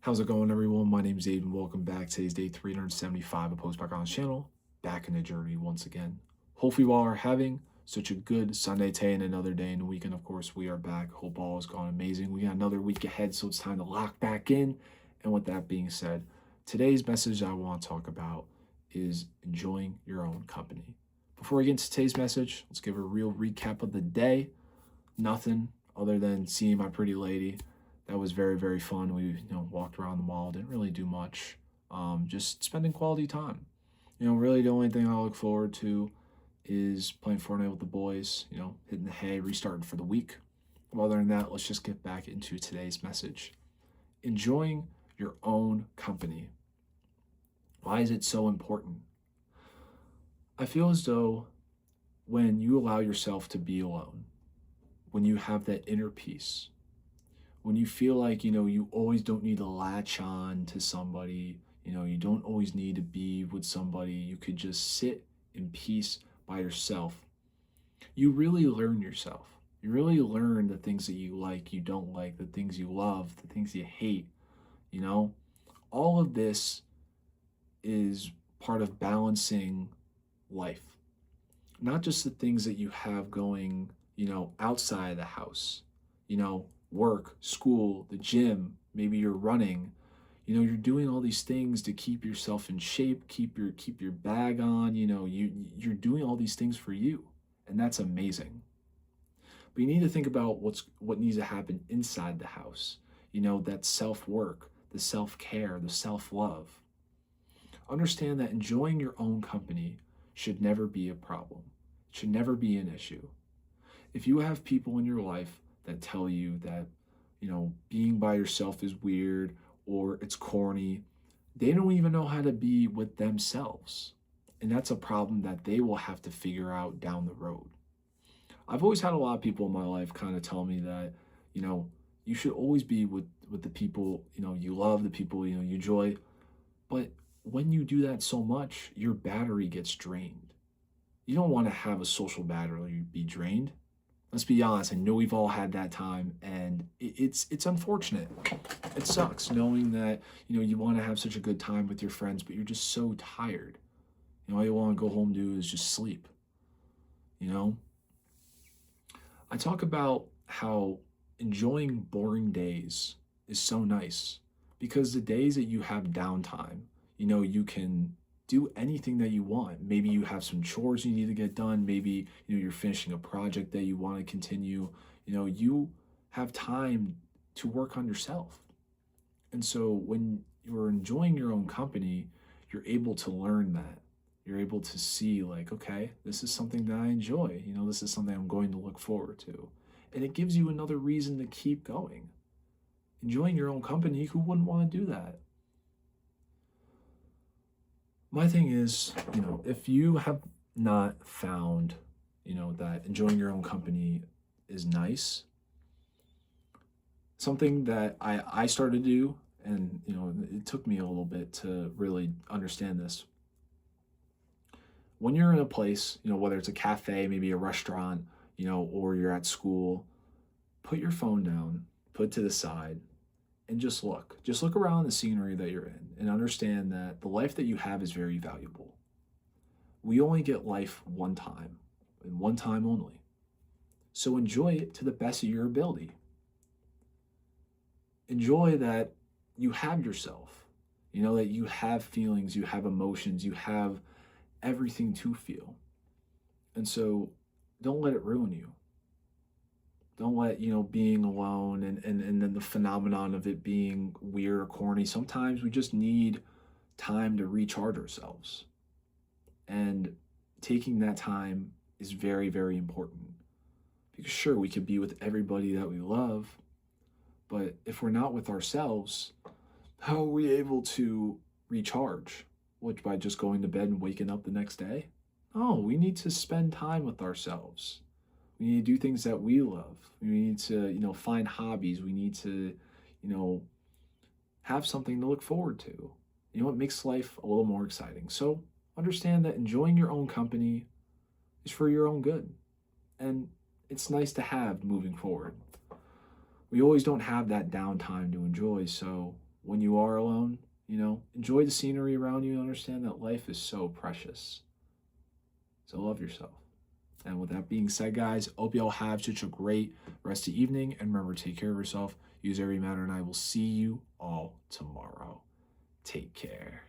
How's it going, everyone? My name's Aiden. Welcome back. Today's day 375 of Post Back on the channel. Back in the journey once again. Hopefully, you all are having such a good Sunday day and another day in the weekend. Of course, we are back. Hope all has gone amazing. We got another week ahead, so it's time to lock back in. And with that being said, today's message I want to talk about is enjoying your own company. Before we get into today's message, let's give a real recap of the day. Nothing other than seeing my pretty lady. That was very, very fun. We, walked around the mall, didn't really do much. Just spending quality time. Really the only thing I look forward to is playing Fortnite with the boys, hitting the hay, restarting for the week. Other than that, let's just get back into today's message. Enjoying your own company. Why is it so important? I feel as though when you allow yourself to be alone, when you have that inner peace, when you feel like, you always don't need to latch on to somebody, you don't always need to be with somebody, you could just sit in peace by yourself. You really learn yourself. You really learn the things that you like, you don't like, the things you love, the things you hate, all of this is part of balancing life. Not just the things that you have going, outside of the house, work, school, the gym, maybe you're running, you're doing all these things to keep yourself in shape, keep your bag on, you're doing all these things for you, and that's amazing. But you need to think about what needs to happen inside the house. That self-work, the self-care, the self-love. Understand that enjoying your own company should never be a problem. It should never be an issue. If you have people in your life that tell you that, being by yourself is weird or it's corny, they don't even know how to be with themselves. And that's a problem that they will have to figure out down the road. I've always had a lot of people in my life kind of tell me that, you should always be with the people, you love, the people, you enjoy. But when you do that so much, your battery gets drained. You don't want to have a social battery be drained. Let's be honest, I know we've all had that time, and it's unfortunate. It sucks knowing that, you want to have such a good time with your friends, but you're just so tired. All you want to go home and do is just sleep. I talk about how enjoying boring days is so nice because the days that you have downtime, you can do anything that you want. Maybe you have some chores you need to get done. Maybe, you're finishing a project that you want to continue. You have time to work on yourself. And so when you're enjoying your own company, you're able to learn that. You're able to see like, okay, this is something that I enjoy. This is something I'm going to look forward to. And it gives you another reason to keep going. Enjoying your own company, who wouldn't want to do that? My thing is, if you have not found, that enjoying your own company is nice, something that I started to do, and, it took me a little bit to really understand this. When you're in a place, whether it's a cafe, maybe a restaurant, or you're at school, put your phone down, put it to the side, and just look. Just look around the scenery that you're in and understand that the life that you have is very valuable. We only get life one time, and one time only. So enjoy it to the best of your ability. Enjoy that you have yourself, that you have feelings, you have emotions, you have everything to feel. And so don't let it ruin you. Don't let, being alone and then the phenomenon of it being weird or corny. Sometimes we just need time to recharge ourselves. And taking that time is very, very important. Because sure, we could be with everybody that we love, but if we're not with ourselves, how are we able to recharge? Which, by just going to bed and waking up the next day? No, we need to spend time with ourselves. We need to do things that we love. We need to, find hobbies. We need to, have something to look forward to. It makes life a little more exciting. So understand that enjoying your own company is for your own good. And it's nice to have moving forward. We always don't have that downtime to enjoy. So, when you are alone, enjoy the scenery around you and understand that life is so precious. So love yourself. And with that being said, guys, hope you all have such a great rest of the evening. And remember, take care of yourself. Use every matter, and I will see you all tomorrow. Take care.